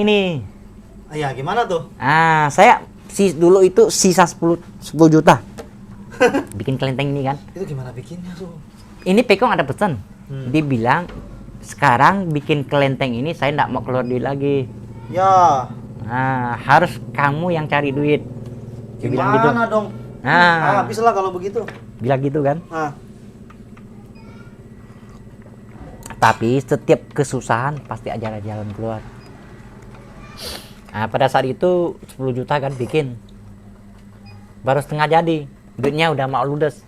ini. Ya gimana tuh? Saya dulu itu sisa 10 juta. Bikin kelenteng ini kan. Itu gimana bikinnya tuh? Ini Pekong ada pesan. Dibilang sekarang bikin kelenteng ini saya nggak mau keluar duit lagi. Ya. Harus kamu yang cari duit. Dia bilang gitu. Gimana dong? Habis lah kalau begitu. Bilang gitu kan. Tapi setiap kesusahan pasti ada jalan keluar. Pada saat itu 10 juta kan bikin. Baru setengah jadi. Duitnya udah mau ludes.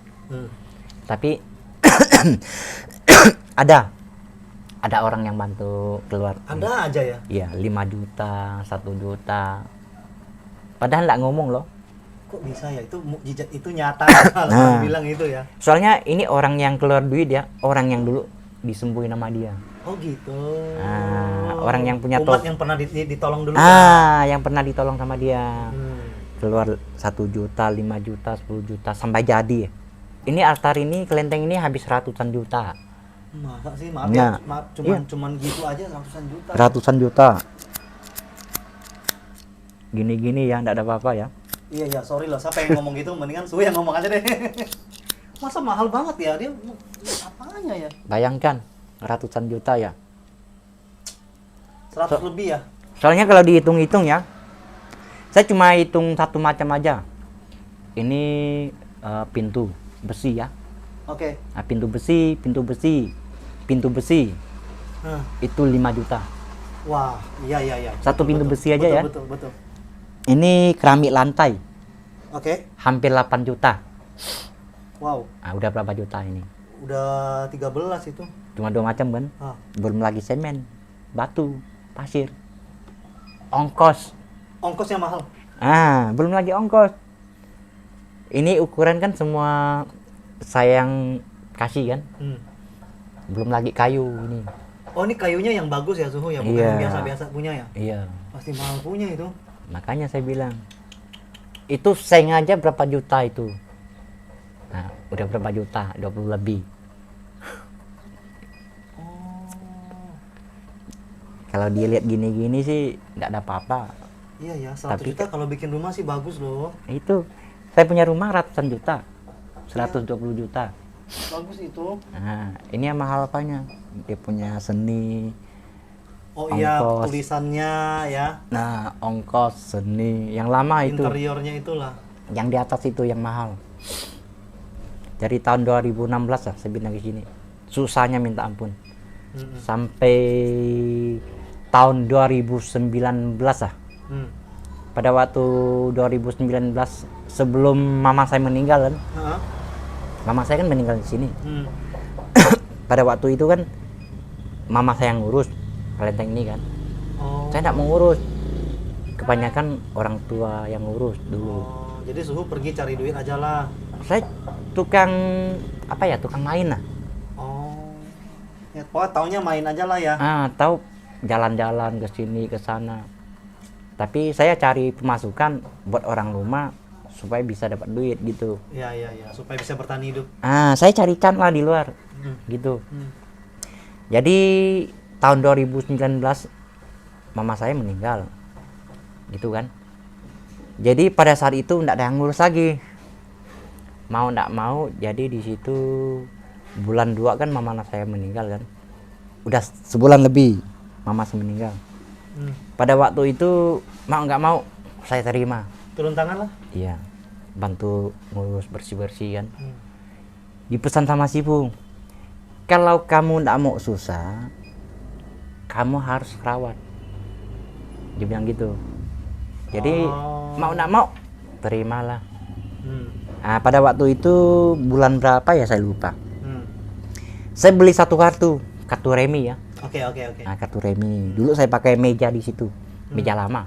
Tapi ada orang yang bantu keluar. Ada aja ya? Iya, 5 juta, 1 juta. Padahal nggak ngomong loh. Kok bisa ya? Itu mukjizat, itu nyata kalau bilang itu ya. Soalnya ini orang yang keluar duit ya, orang yang dulu disembuhin sama dia. Oh gitu. Orang yang punya umat yang pernah ditolong dulu. Yang pernah ditolong sama dia. Keluar 1 juta, 5 juta, 10 juta sampai jadi. Ini altar ini, kelenteng ini habis ratusan juta. Masa sih? Maaf ya, cuman gitu aja ratusan juta. Ratusan juta. Gini-gini ya, enggak ada apa-apa ya. Iya, sorry loh, siapa yang ngomong gitu, mendingan Su yang ngomong aja deh. Masa mahal banget ya, dia apanya ya? Bayangkan, ratusan juta ya. 100 lebih ya? Soalnya kalau dihitung-hitung ya, saya cuma hitung satu macam aja. Ini pintu besi ya. Oke. Pintu besi. Itu 5 juta. Wah, iya. Satu pintu besi aja ya. Betul. Ini keramik lantai. Oke. Hampir 8 juta. Wow. Udah berapa juta ini? Udah 13 itu. Cuma 2 macam kan? Belum lagi semen, batu, pasir. Ongkosnya mahal. Belum lagi ongkos. Ini ukuran kan semua saya yang kasih kan. Belum lagi kayu ini. Oh, ini kayunya yang bagus ya, Suhu ya, bukan yang biasa-biasa punya ya? Iya. Pasti mahal punya itu. Makanya saya bilang, itu seng aja berapa juta itu. Udah berapa juta, 20 lebih. Kalau dilihat gini-gini sih nggak ada apa-apa. Iya ya, 100 juta kalau bikin rumah sih bagus loh. Itu, saya punya rumah ratusan juta, 120 juta. Bagus itu. Ini yang mahal apanya? Dia punya seni. Oh iya, tulisannya ya. Ongkos, seni, yang lama itu. Interiornya itulah. Yang di atas itu yang mahal. Dari tahun 2016 lah saya bilang di sini. Susahnya minta ampun. Sampai tahun 2019 lah. Pada waktu 2019 sebelum mama saya meninggal kan. Mama saya kan meninggal di sini. Pada waktu itu kan mama saya yang ngurus kelenteng ini kan. Saya tidak mau ngurus. Kebanyakan orang tua yang ngurus dulu. Jadi Suhu pergi cari duit aja lah. Saya tukang main lah. Ya, pokoknya taunya main aja lah ya. Tahu jalan-jalan ke sini ke sana. Tapi saya cari pemasukan buat orang rumah supaya bisa dapat duit gitu. Iya, supaya bisa bertahan hidup. Saya carikan lah di luar. Gitu. Jadi tahun 2019 mama saya meninggal. Gitu kan. Jadi pada saat itu enggak ada yang ngurus lagi. Mau enggak mau, jadi di situ bulan 2 kan mama saya meninggal kan. Udah sebulan lebih mama saya meninggal. Pada waktu itu mau nggak mau saya terima. Turun tangan lah? Iya, bantu ngurus bersih-bersih kan. Dipesan sama si Bu, kalau kamu nggak mau susah, kamu harus rawat. Dia bilang gitu. Jadi mau nggak mau terimalah. Pada waktu itu bulan berapa ya saya lupa. Saya beli satu kartu remi ya. Oke. Kartu remi. Dulu saya pakai meja di situ, meja lama.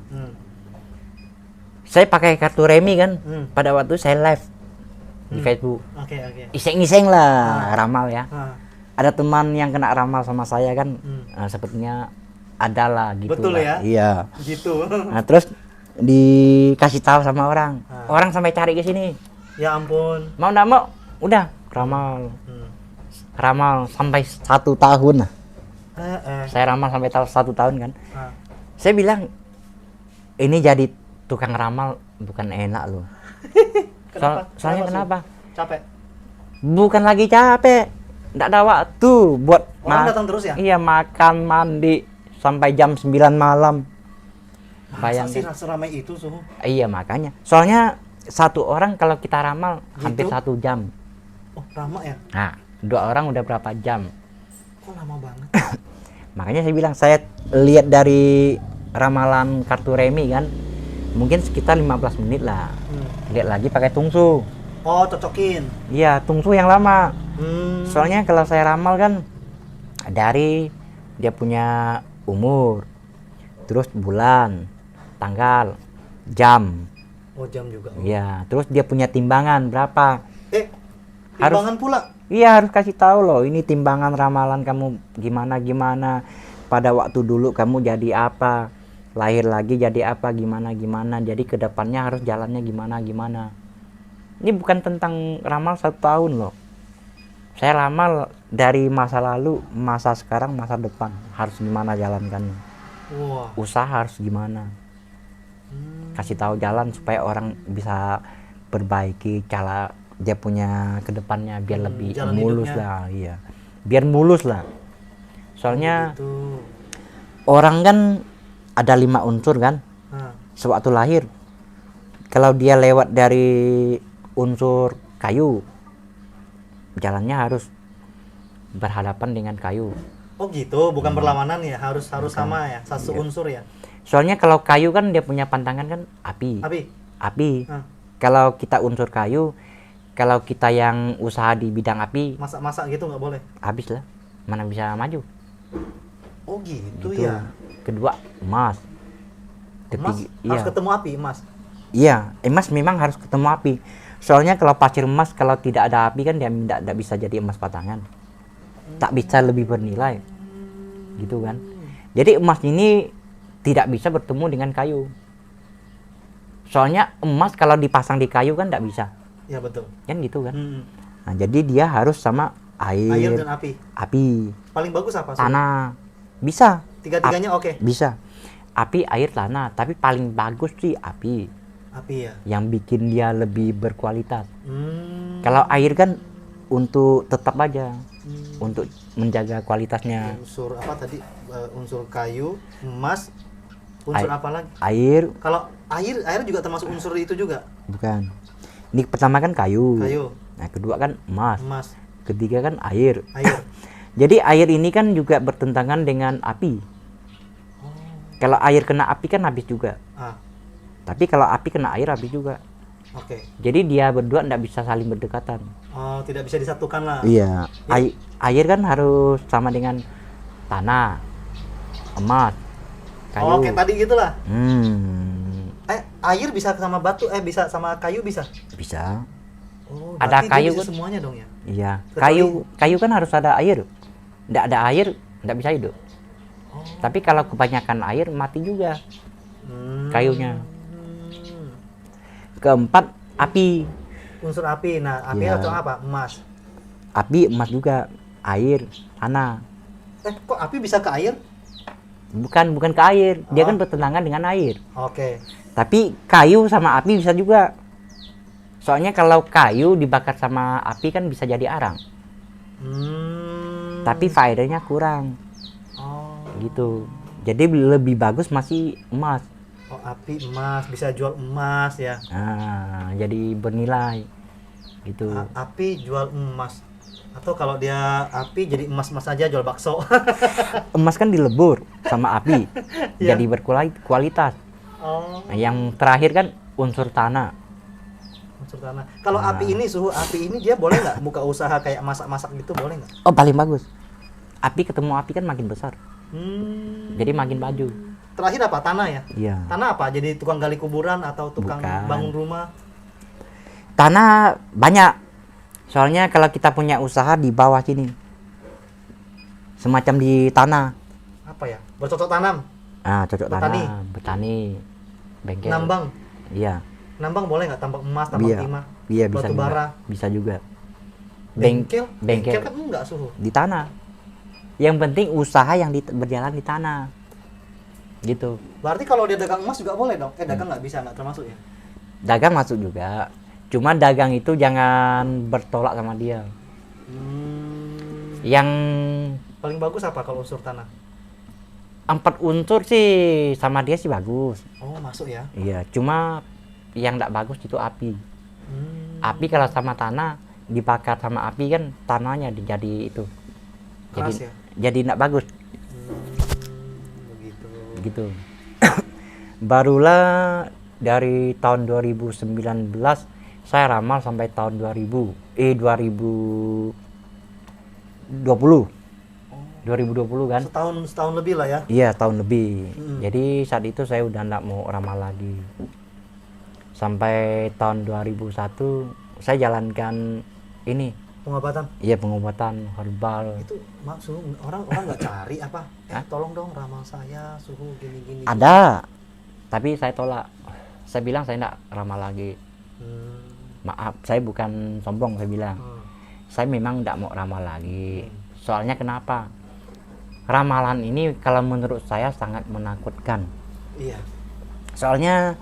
Saya pakai kartu remi kan. Pada waktu saya live di Facebook. Oke. Iseng-iseng lah ramal ya. Ada teman yang kena ramal sama saya kan. Sepertinya ada lah gitu. Betul lah. ya? Iya. Gitu. Terus dikasih tahu sama orang. Orang sampai cari ke sini. Ya ampun. Mau nggak mau, udah ramal. Ramal sampai 1 tahun lah. Saya ramal sampai 1 tahun kan. Saya bilang ini jadi tukang ramal bukan enak loh. Soalnya kenapa? Capek. Bukan lagi capek, nggak ada waktu buat Orang datang terus ya? Iya, makan, mandi sampai jam 9 malam. Masa sih seramai itu Suhu? Iya, makanya. Soalnya satu orang kalau kita ramal Gitu? hampir 1 jam. Oh, lama ya? Nah, 2 orang udah berapa jam? Kok lama banget? Makanya saya bilang, saya lihat dari ramalan kartu remi kan, mungkin sekitar 15 menit lah. Lihat lagi pakai tungsu. Oh, cocokin. Iya, tungsu yang lama. Hmm. Soalnya kalau saya ramal kan dari dia punya umur, terus bulan, tanggal, jam. Oh, jam juga. Iya, terus dia punya timbangan berapa. Timbangan pula? Iya, harus kasih tahu loh, ini timbangan ramalan kamu gimana pada waktu dulu kamu jadi apa, lahir lagi jadi apa, gimana, jadi kedepannya harus jalannya gimana. Ini bukan tentang ramal 1 tahun loh, saya ramal dari masa lalu, masa sekarang, masa depan, harus gimana jalankannya. Wah. Usaha harus gimana, kasih tahu jalan supaya orang bisa perbaiki cara dia punya kedepannya biar lebih jalan mulus hidupnya. lah. Iya, biar mulus lah. Soalnya Gitu. orang kan ada 5 unsur kan Nah. sewaktu lahir. Kalau dia lewat dari unsur kayu, jalannya harus berhadapan dengan kayu. Oh gitu, bukan berlawanan ya, harus sama ya, satu unsur ya. Soalnya kalau kayu kan dia punya pantangan kan api. Api. Nah. Kalau kita unsur kayu, kalau kita yang usaha di bidang api, Masak-masak gitu nggak boleh. habis lah, mana bisa maju. Oh gitu, Gitu. ya. Kedua, emas. Emas harus ketemu api, emas. Iya, emas memang harus ketemu api. Soalnya kalau pasir emas kalau tidak ada api kan dia tidak bisa jadi emas batangan. Tak bisa lebih bernilai. Gitu kan. Jadi emas ini tidak bisa bertemu dengan kayu. Soalnya emas kalau dipasang di kayu kan tidak bisa. Ya betul. Kan gitu kan. Hmm. Nah, jadi dia harus sama Air air, dan api. api, Paling bagus apa? Su? tanah. Bisa. Tiga-tiganya oke. Bisa. Api, air, tanah, tapi paling bagus sih api. Api ya. Yang bikin dia lebih berkualitas. Hmm. Kalau air kan untuk tetap aja, untuk menjaga kualitasnya. Unsur apa tadi? Unsur kayu, emas, unsur Air. apa lagi? Air, Kalau air juga termasuk unsur itu juga. bukan. Ini pertama kan kayu. Kayu, Nah, kedua kan emas. emas, Ketiga kan air. air. Jadi air ini kan juga bertentangan dengan api. Kalau air kena api kan habis juga. Ah, Tapi kalau api kena air habis juga. oke. Jadi dia berdua tidak bisa saling berdekatan. Oh, tidak bisa disatukan lah. Iya. Air kan harus sama dengan tanah, emas, kayu. Oh, kayak tadi gitulah. Air bisa sama batu, bisa sama kayu bisa. Bisa. Oh, Ada berarti dia kayu bisa kan? semuanya dong ya. Iya. Kecuali- Kayu kan harus ada air. Tidak ada air, tidak bisa hidup. Oh. Tapi kalau kebanyakan air mati juga kayunya. Keempat, api. Unsur api. Nah, api Iya. atau apa? Emas. Api, emas juga, air, tanah. Kok api bisa ke air? Bukan ke air. Dia Oh. kan bertentangan dengan air. Oke. Tapi kayu sama api bisa juga. Soalnya kalau kayu dibakar sama api kan bisa jadi arang. Tapi faedahnya kurang. Oh. Gitu. Jadi lebih bagus masih emas. Oh, api emas, bisa jual emas ya. Nah, jadi bernilai. Gitu. Api jual emas. Atau kalau dia api jadi emas-emas aja jual bakso. Emas kan dilebur sama api. Iya. Jadi berkualitas. Oh, Nah, yang terakhir kan unsur tanah. unsur tanah. Kalau api ini, suhu api ini dia boleh nggak buka usaha kayak masak-masak gitu, boleh nggak? Oh, paling bagus. Api ketemu api kan makin besar. Hmm. Jadi makin maju. Terakhir apa? Tanah ya? Iya. Tanah apa? Jadi tukang gali kuburan atau tukang Bukan. bangun rumah? Tanah banyak. Soalnya kalau kita punya usaha di bawah sini. Semacam di tanah. Apa ya? Bercocok tanam, Ah, cocok Petani. tanah, petani, bengkel. nambang. Iya. Nambang boleh nggak? Tambang emas, tambang Iya. timah, Iya, bisa batu juga. bara. Bisa juga. Bengkel? Bengkel kan enggak, suhu. di tanah. Yang penting usaha yang berjalan di tanah. gitu. Berarti kalau dia dagang emas juga boleh dong? Dagang nggak bisa, nggak termasuk ya? Dagang masuk juga, cuma dagang itu jangan bertolak sama dia. Yang Paling bagus apa kalau unsur tanah? 4 unsur sih sama dia sih bagus. Oh, masuk ya? Iya, cuma yang tidak bagus itu api. Api kalau sama tanah dibakar sama api kan tanahnya jadi itu. Keras ya? Jadi tidak bagus. Begitu. Gitu. Barulah dari tahun 2019 saya ramal sampai tahun 2020 kan. Setahun lebih lah ya? Iya, tahun lebih. Jadi saat itu saya udah enggak mau ramal lagi. Sampai tahun 2001 saya jalankan ini. Pengobatan? Iya, pengobatan herbal. Itu suhu orang nggak cari apa? Tolong dong ramal saya suhu gini-gini. Ada, tapi saya tolak. Saya bilang saya enggak ramal lagi. Maaf, saya bukan sombong, saya bilang. Saya memang enggak mau ramal lagi. Soalnya kenapa? Ramalan ini kalau menurut saya sangat menakutkan. Iya. Soalnya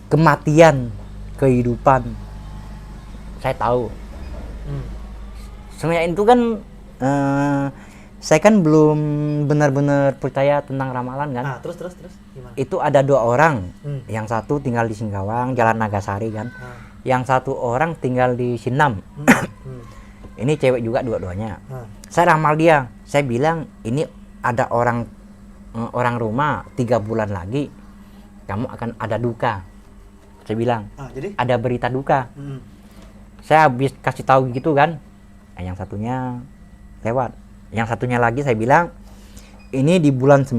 kematian, kehidupan, saya tahu. Sebenarnya itu kan saya kan belum benar-benar percaya tentang ramalan kan. Nah, terus gimana? Itu ada 2 orang. Yang satu tinggal di Singkawang, Jalan Nagasari kan. Yang satu orang tinggal di Sinam. Ini cewek juga dua-duanya. Saya ramal dia. Saya bilang ini ada orang rumah 3 bulan lagi kamu akan ada duka. Saya bilang. Jadi? Ada berita duka. Saya habis kasih tahu gitu kan. Yang satunya lewat. Yang satunya lagi saya bilang ini di bulan 9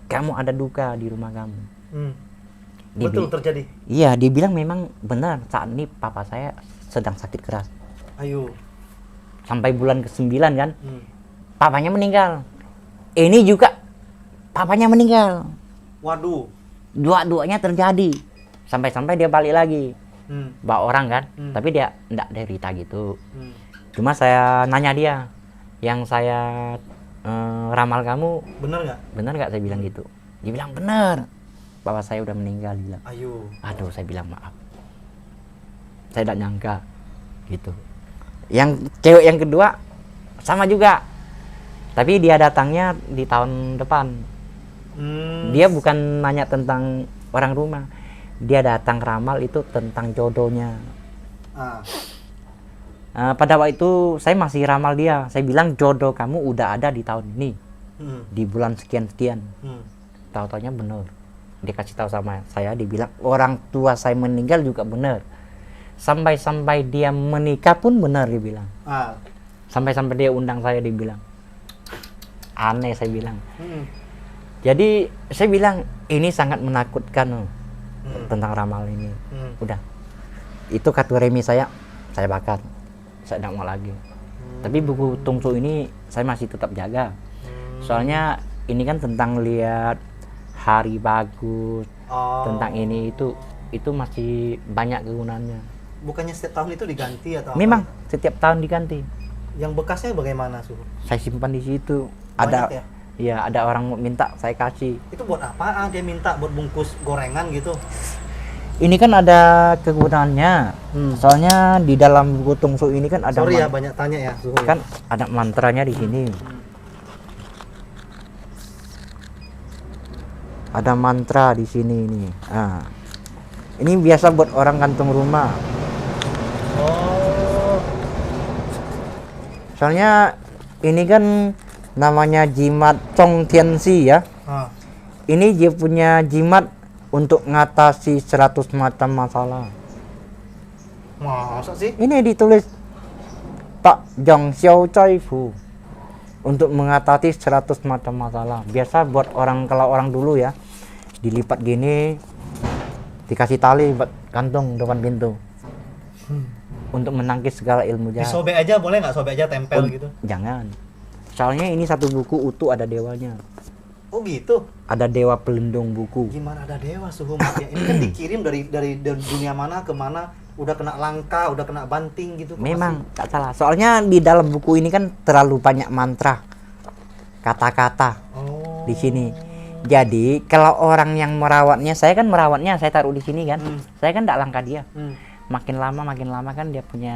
kamu ada duka di rumah kamu. Betul terjadi? Iya, dia bilang memang benar saat ini papa saya sedang sakit keras. Ayo. Sampai bulan ke-9 kan. Papanya meninggal. Ini juga papanya meninggal. Waduh. Dua-duanya terjadi. Sampai-sampai dia balik lagi. Bawa orang kan. Tapi dia enggak derita gitu. Cuma saya nanya dia, yang saya ramal kamu bener nggak? Bener nggak, saya bilang gitu. Dia bilang bener. Bapak saya udah meninggal, dia bilang. Ayo. Aduh, saya bilang maaf. Saya tidak nyangka gitu. Yang cewek yang kedua sama juga. Tapi dia datangnya di tahun depan. Dia bukan nanya tentang orang rumah. Dia datang ramal itu tentang jodohnya. Pada waktu itu saya masih ramal dia. Saya bilang jodoh kamu udah ada di tahun ini, di bulan sekian-sekian. Tahu-taunya benar. Dia kasih tahu sama saya, dia bilang orang tua saya meninggal juga benar. Sampai-sampai dia menikah pun benar, dia bilang. Sampai-sampai dia undang saya, dia bilang. Aneh, saya bilang. Jadi saya bilang ini sangat menakutkan tentang ramal ini. Udah. Itu kartu remi saya bakar. Saya tidak mau lagi. Tapi buku Tungsu ini saya masih tetap jaga. Soalnya ini kan tentang lihat hari bagus, tentang ini itu masih banyak kegunaannya. Bukannya setiap tahun itu diganti atau Memang apa? setiap tahun diganti. Yang bekasnya bagaimana, Suhu? Saya simpan di situ. Banyak Ada ya? Ya, ada orang mau minta, saya kasih. Itu buat apa? Dia minta buat bungkus gorengan gitu. Ini kan ada kegunaannya. Soalnya di dalam buku Tungsu ini kan ada Sorry ya banyak tanya ya, Suhu. kan ada mantranya di sini. Ada mantra di sini ini. Nah, ini biasa buat orang kantung rumah. Soalnya ini kan namanya jimat Chong Tian Si ya. Ini dia punya jimat untuk ngatasi 100 macam masalah. Masa sih? Ini ditulis Pak Jong Xiao Chai Fu untuk mengatasi 100 macam masalah. Biasa buat kalau orang dulu ya, dilipat gini, dikasih tali buat kantung depan pintu. Untuk menangkis segala ilmu jahat. Disobek aja boleh nggak? Sobek aja tempel gitu? Jangan. Soalnya ini satu buku utuh ada dewanya. Oh gitu? Ada dewa pelindung buku. Gimana ada dewa, Suhu? Ya, ini kan dikirim dari dunia mana ke mana, udah kena langka, udah kena banting gitu. Memang tak salah. Soalnya di dalam buku ini kan terlalu banyak mantra, kata-kata di sini. Jadi kalau orang yang merawatnya, saya kan merawatnya, saya taruh di sini kan. Saya kan tidak langka dia. Makin lama kan dia punya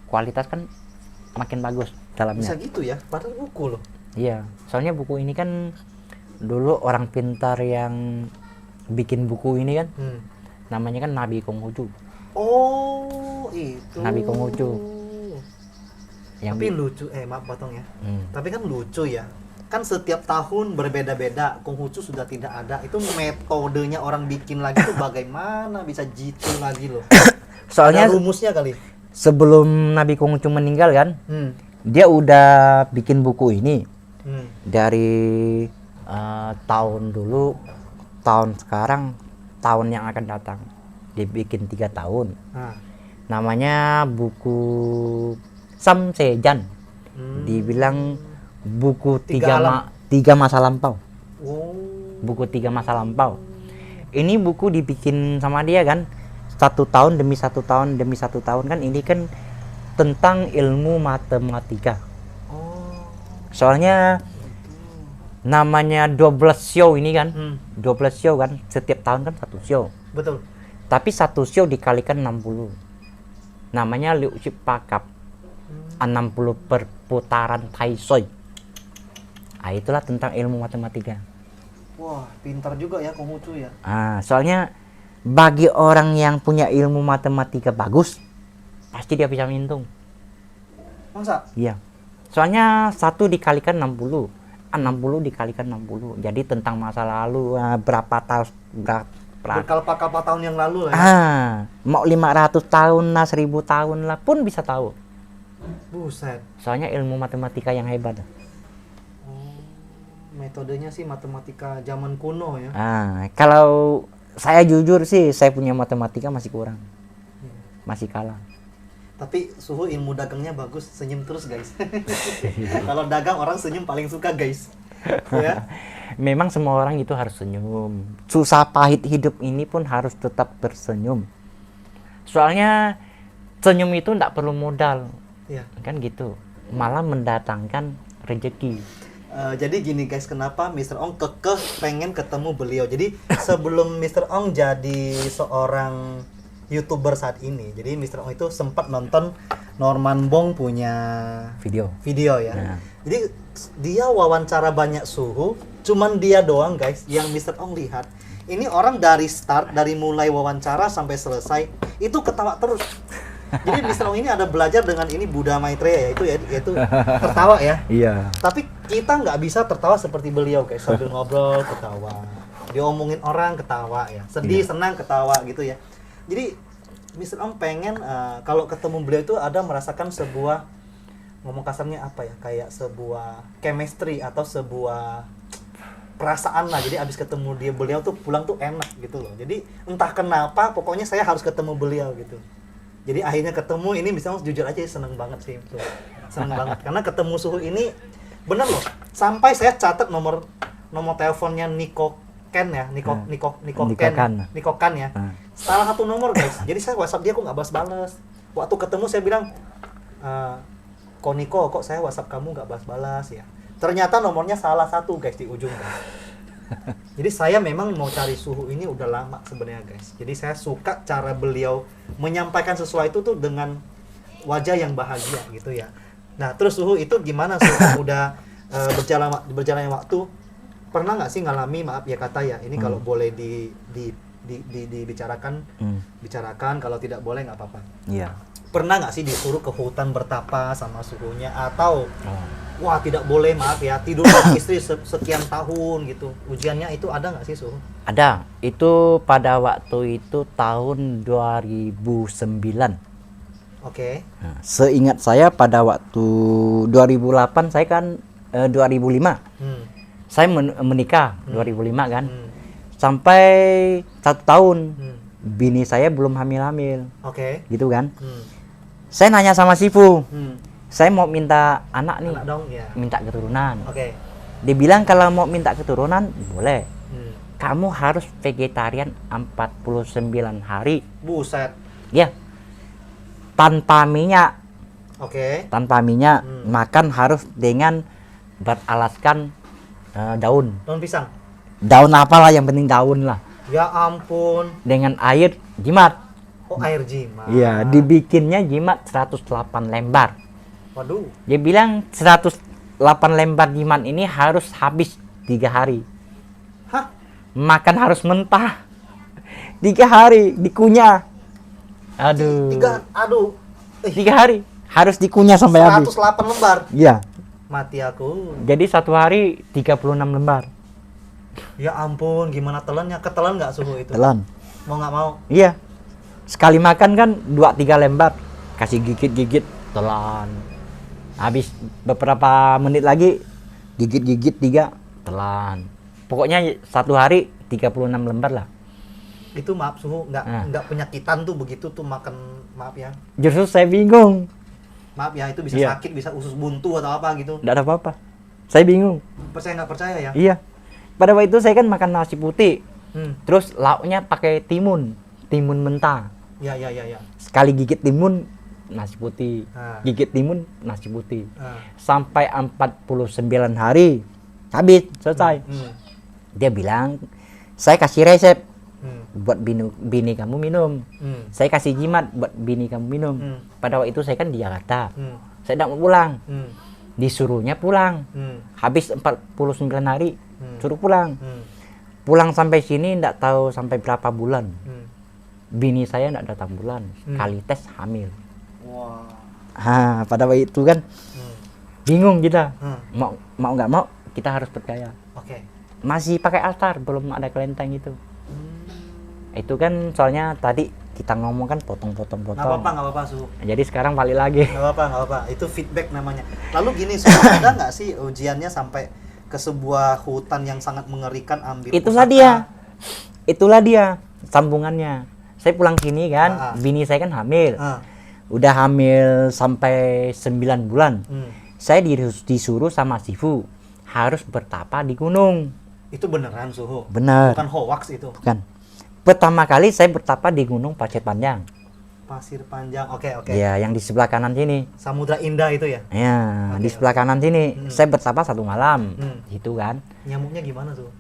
kualitas kan makin bagus dalamnya. Bisa gitu ya, padahal buku loh. Iya, soalnya buku ini kan dulu orang pintar yang bikin buku ini kan, namanya kan Nabi Konghucu. Oh, itu. Nabi Konghucu. Tapi lucu, maaf potong ya. Tapi kan lucu ya. Kan setiap tahun berbeda-beda, Konghucu sudah tidak ada. Itu metodenya orang bikin lagi tuh bagaimana bisa jitu lagi loh. Soalnya ada rumusnya kali. sebelum Nabi Konghucu meninggal kan, dia udah bikin buku ini dari tahun dulu, tahun sekarang, tahun yang akan datang. Dibikin 3 tahun. Namanya buku Samsejan. Dibilang buku tiga masa lampau. Buku 3 masa lampau. Ini buku dibikin sama dia kan 1 tahun demi 1 tahun demi 1 tahun kan, ini kan tentang ilmu matematika. Soalnya namanya 12 show ini kan, 12 show kan, setiap tahun kan 1 show. Betul. Tapi 1 show dikalikan 60. Namanya Liu Ship Pakap. 60 perputaran Taisoi. Itulah tentang ilmu matematika. Wah, pintar juga ya Konghucu ya. Soalnya bagi orang yang punya ilmu matematika bagus, pasti dia bisa ngitung. Masa? Iya. Soalnya 1 dikalikan 60. 60 dikalikan 60. Jadi tentang masa lalu berapa tahun berkalpa-kalpa tahun yang lalu lah ya. Mau 500 tahun lah, 1000 tahun lah pun bisa tahu. Buset. Soalnya ilmu matematika yang hebat. Metodenya sih matematika zaman kuno ya. Kalau saya jujur sih, saya punya matematika masih kurang. Masih kalah. Tapi Suhu ilmu dagangnya bagus, senyum terus guys. Kalau dagang orang senyum paling suka guys. Ya. Memang semua orang itu harus senyum. Susah pahit hidup ini pun harus tetap tersenyum. Soalnya senyum itu tidak perlu modal. Kan gitu. Malah mendatangkan rezeki. Jadi gini guys, kenapa Mr. Ong kekeh pengen ketemu beliau. Jadi sebelum Mr. Ong jadi seorang YouTuber saat ini, jadi Mr. Ong itu sempat nonton Norman Bong punya video ya. Jadi dia wawancara banyak Suhu, cuman dia doang guys yang Mr. Ong lihat. Ini orang dari start, dari mulai wawancara sampai selesai itu ketawa terus. Jadi Mr. Ong ini ada belajar dengan ini Buddha Maitreya yaitu tertawa ya. Iya. Tapi kita nggak bisa tertawa seperti beliau guys, sambil ngobrol ketawa. Dia omongin orang ketawa ya. Sedih, senang ketawa gitu ya. Jadi Mr. Ong pengen kalau ketemu beliau itu ada merasakan sebuah, ngomong kasarnya apa ya, kayak sebuah chemistry atau sebuah perasaan lah. Jadi abis ketemu beliau tuh pulang tuh enak gitu loh. Jadi entah kenapa pokoknya saya harus ketemu beliau gitu. Jadi akhirnya ketemu ini, misalnya jujur aja seneng banget sih, seneng banget karena ketemu Suhu ini bener loh. Sampai saya catat nomor teleponnya Niko Ken ya, Niko Kan ya. Salah satu nomor guys. Jadi saya WhatsApp dia kok nggak balas-balas. Waktu ketemu saya bilang, kok Niko, kok saya WhatsApp kamu nggak balas-balas ya. Ternyata nomornya salah satu guys di ujung guys. Jadi saya memang mau cari Suhu ini udah lama sebenarnya guys. Jadi saya suka cara beliau menyampaikan sesuatu tuh dengan wajah yang bahagia gitu ya. Nah terus Suhu itu gimana Suhu udah berjalannya waktu, pernah nggak sih ngalami, maaf ya kata ya, ini kalau boleh dibicarakan, bicarakan, kalau tidak boleh nggak apa-apa. Iya. Pernah nggak sih disuruh ke hutan bertapa sama Suhunya, atau wah tidak boleh, maaf ya, tidur sama istri sekian tahun gitu, ujiannya itu ada nggak sih Suhu? Ada. Itu pada waktu itu tahun 2009. Oke. Nah, seingat saya pada waktu 2008 saya kan 2005. Saya menikah 2005 kan. Sampai 1 tahun bini saya belum hamil-hamil. Oke. Gitu kan. Saya nanya sama Sifu. Saya mau minta anak nih. Anak dong ya. Minta keturunan. Oke. Dia bilang kalau mau minta keturunan boleh. Kamu harus vegetarian 49 hari. Buset. Ya. Tanpa minyak. Oke. Tanpa minyak. Makan harus dengan beralaskan daun. Daun pisang. Daun apalah, yang penting daun lah. Ya ampun. Dengan air jimat. Oh, air jimat. Iya, dibikinnya jimat 108 lembar. Waduh. Dia bilang 108 lembar jimat ini harus habis 3 hari. Hah? Makan harus mentah. 3 hari dikunyah. Aduh. Aduh. 3 hari harus dikunyah sampai habis. 108 lembar. Iya. Mati aku. Jadi 1 hari 36 lembar. Ya ampun, gimana telannya? Ketelan nggak suhu itu? Telan. Mau nggak mau? Iya. Sekali makan kan 2-3 lembar. Kasih gigit-gigit, telan. Habis beberapa menit lagi gigit-gigit 3, telan. Pokoknya 1 hari 36 lembar lah. Itu maaf suhu, nggak penyakitan tuh begitu tuh makan, maaf ya. Justru saya bingung. Maaf ya, itu bisa Iya. sakit, bisa usus buntu atau apa gitu. Nggak ada apa-apa. Saya bingung. Percaya nggak percaya ya? Iya. Pada waktu itu saya kan makan nasi putih. Hmm. Terus lauknya pakai timun mentah. Ya. Sekali gigit timun, nasi putih. Ah. Gigit timun, nasi putih. Ah. Sampai 49 hari habis, selesai. Hmm. Dia bilang, saya kasih resep Hmm. buat bini kamu minum. Hmm. Saya kasih jimat buat bini kamu minum. Hmm. Pada waktu itu saya kan di Jakarta. Hmm. Saya tidak mau pulang. Hmm. Disuruhnya pulang. Hmm. Habis 49 hari, Hmm. suruh pulang. Hmm. Pulang sampai sini tidak tahu sampai berapa bulan. Hmm. Bini saya tidak datang bulan. Hmm. Kali tes hamil. Wah. Pada waktu itu kan Hmm. bingung kita. Hmm. Mau nggak mau kita harus percaya. Oke. Masih pakai altar, belum ada kelenteng itu. Hmm. Itu kan soalnya tadi kita ngomong kan potong-potong. Nggak apa-apa suhu. Jadi sekarang balik lagi. Nggak apa-apa. Itu feedback namanya. Lalu gini, suhu, ada nggak sih ujiannya sampai ke sebuah hutan yang sangat mengerikan, ambil Itulah dia sambungannya. Saya pulang sini kan, bini saya kan hamil. Ah. Udah hamil sampai 9 bulan. Hmm. Saya disuruh sama Sifu harus bertapa di gunung. Itu beneran suhu? Benar. Bukan hoax itu? Bukan. Pertama kali saya bertapa di Gunung Pasir Panjang. Pasir Panjang, oke. Ya, yang di sebelah kanan sini. Samudra Indah itu ya? Ya, di sebelah kanan sini. Saya bertapa 1 malam. Hmm. Gitu kan. Nyamuknya gimana tuh?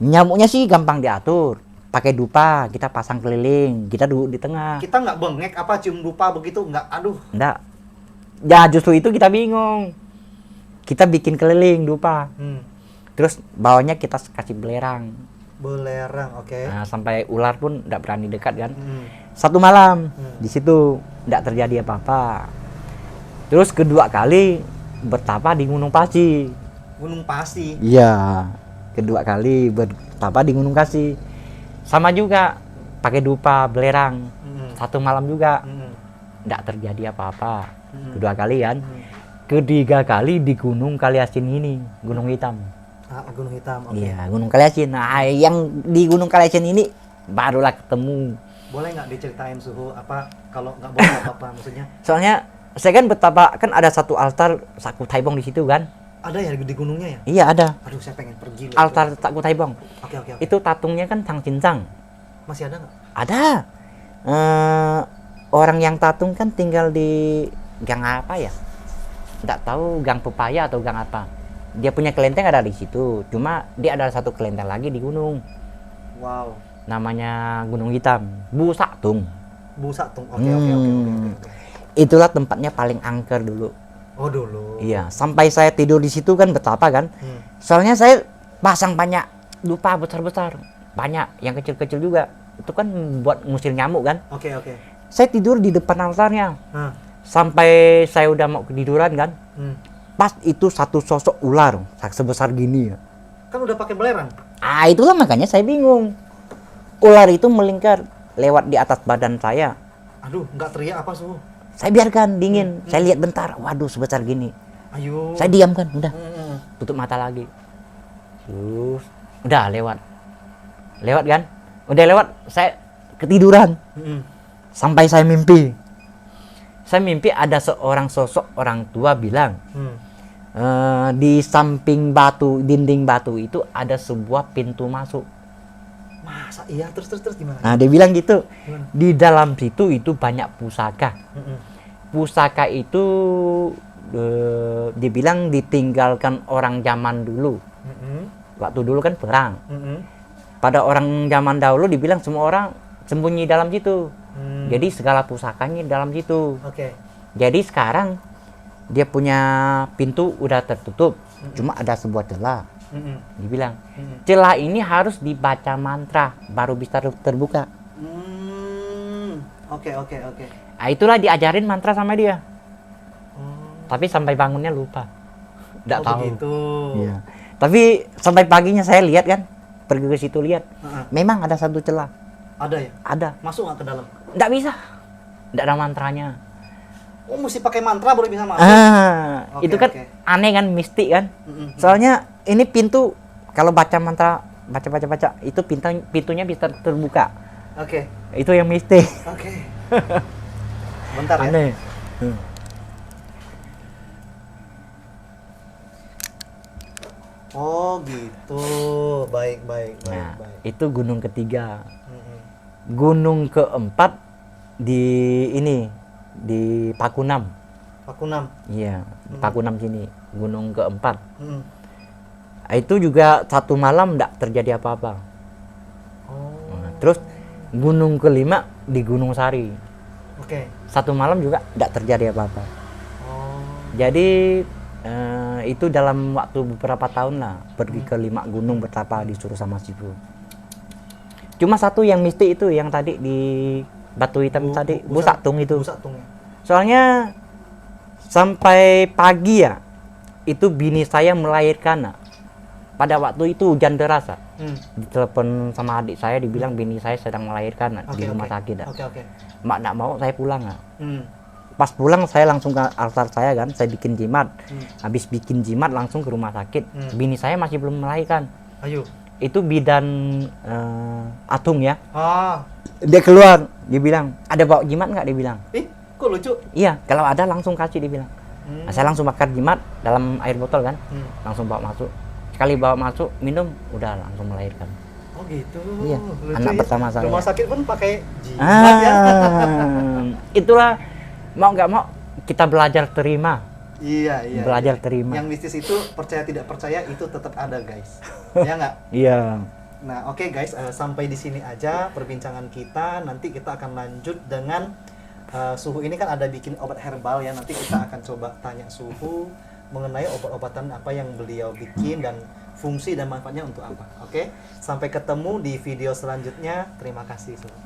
Nyamuknya sih gampang diatur. Pakai dupa, kita pasang keliling, kita duduk di tengah. Kita nggak bengek apa cium dupa begitu? Nggak, aduh. Enggak. Ya justru itu kita bingung. Kita bikin keliling dupa. Hmm. Terus bawahnya kita kasih belerang. Belerang, oke. Nah, sampai ular pun enggak berani dekat kan. Hmm. 1 malam di situ enggak terjadi apa-apa. Terus kedua kali bertapa di Gunung Pasi. Gunung Pasi. Iya. Kedua kali bertapa di Gunung Pasi. Sama juga pakai dupa belerang. 1 malam juga. Enggak terjadi apa-apa. Kedua kali kan. Ketiga kali di Gunung Kaliasin ini, Gunung Hitam. Gunung Hitam, oke. Iya, Gunung Kaliasin. Nah, yang di Gunung Kaliasin ini barulah ketemu. Boleh nggak diceritain suhu apa? Kalau nggak boleh apa-apa maksudnya? Soalnya saya kan betapa kan ada satu altar Saku Taibong di situ kan. Ada ya di gunungnya ya? Iya ada. Aduh, saya pengen pergi. Altar Saku Taibong. Oke. Itu tatungnya kan Tang Cincang. Masih ada nggak? Ada. Orang yang tatung kan tinggal di gang apa ya? Nggak tahu gang pepaya atau gang apa. Dia punya kelenteng ada di situ. Cuma dia ada satu kelenteng lagi di gunung. Wow. Namanya Gunung Hitam. Bu Saktung. Bu Saktung. Oke. Itulah tempatnya paling angker dulu. Oh dulu. Iya, sampai saya tidur di situ kan betapa kan. Soalnya saya pasang banyak dupa besar-besar. Banyak, yang kecil-kecil juga. Itu kan buat ngusir nyamuk kan. Oke. Saya tidur di depan altarnya. Sampai saya udah mau ketiduran kan. Pas itu satu sosok ular sebesar gini ya. Kan udah pakai belerang. Itulah makanya saya bingung. Ular itu melingkar lewat di atas badan saya. Aduh, nggak teriak apa suhu? Saya biarkan dingin. Saya lihat bentar. Waduh, sebesar gini. Ayo. Saya diam kan, udah. Tutup mata lagi. Terus udah lewat. Lewat kan? Udah lewat, saya ketiduran. Sampai saya mimpi. Saya mimpi ada seorang sosok orang tua bilang, di samping dinding batu itu ada sebuah pintu masuk. Masa iya? Terus gimana? Nah, dia bilang gitu. Di dalam situ itu banyak pusaka. Pusaka itu dia bilang ditinggalkan orang zaman dulu. waktu dulu kan perang. Mm-mm. Pada orang zaman dahulu dibilang semua orang sembunyi dalam situ. Hmm. Jadi segala pusakanya dalam situ. Oke. Jadi sekarang dia punya pintu udah tertutup, cuma ada sebuah celah. Mm-mm. Dibilang Mm-mm. celah ini harus dibaca mantra baru bisa terbuka. Oke. Nah, itulah diajarin mantra sama dia. Hmm. Tapi sampai bangunnya lupa. Nggak Oh, tahu. begitu. Iya. Tapi sampai paginya saya lihat kan, pergi ke situ lihat. Heeh. Memang ada satu celah. Ada ya? Ada. Masuk nggak ke dalam? Nggak bisa. Nggak ada mantranya. Oh, mesti pakai mantra baru bisa masuk. Oke, Itu kan oke. aneh kan, mistik kan. Mm-mm. Soalnya ini pintu kalau baca mantra, baca itu pintunya bisa terbuka. Oke. Itu yang mistik. Oke. Bentar ya. Aneh. Oh, gitu. Baik. Nah, itu gunung ketiga. Mm-mm. Gunung keempat di ini di Pakunam. Pakunam. Iya, di Pakunam sini. Gunung keempat. Mm-mm. Itu juga satu malam enggak terjadi apa-apa. Oh. Nah, terus gunung kelima di Gunung Sari. Oke. Satu malam juga enggak terjadi apa-apa. Oh. Jadi itu dalam waktu beberapa tahun lah pergi ke 5 gunung bertapa disuruh sama Sifu. Cuma satu yang mistik itu yang tadi di Batu Hitam tadi, Busaktung itu. Busaktung. Soalnya sampai pagi ya itu bini saya melahirkan. Nah. Pada waktu itu hujan deras. Ditelepon sama adik saya dibilang bini saya sedang melahirkan di rumah sakit. Oke. Mak nak mau saya pulang. Hmm. Pas pulang saya langsung ke altar saya kan, saya bikin jimat. Habis bikin jimat langsung ke rumah sakit. Bini saya masih belum melahirkan. Ayo. Itu bidan Atung ya. Ah. Dia keluar, dia bilang, "Ada bawa jimat nggak?" Dia bilang. Ih, kok lucu? Iya, kalau ada langsung kasih, dia bilang. Nah, saya langsung bakar jimat dalam air botol kan. Langsung bawa masuk. Sekali bawa masuk, minum, udah langsung melahirkan. Oh gitu. Iya, Lucu anak ya. pertama saya. Rumah sakit pun pakai jimat ya. Itulah mau nggak mau kita belajar terima. Iya. Belajar terima. Yang mistis itu percaya tidak percaya itu tetap ada, guys. Ya nggak? Iya. Nah, oke guys, sampai di sini aja perbincangan kita. Nanti kita akan lanjut dengan Suhu ini kan ada bikin obat herbal ya. Nanti kita akan coba tanya Suhu mengenai obat-obatan apa yang beliau bikin dan fungsi dan manfaatnya untuk apa. Oke? Sampai ketemu di video selanjutnya. Terima kasih, Suhu.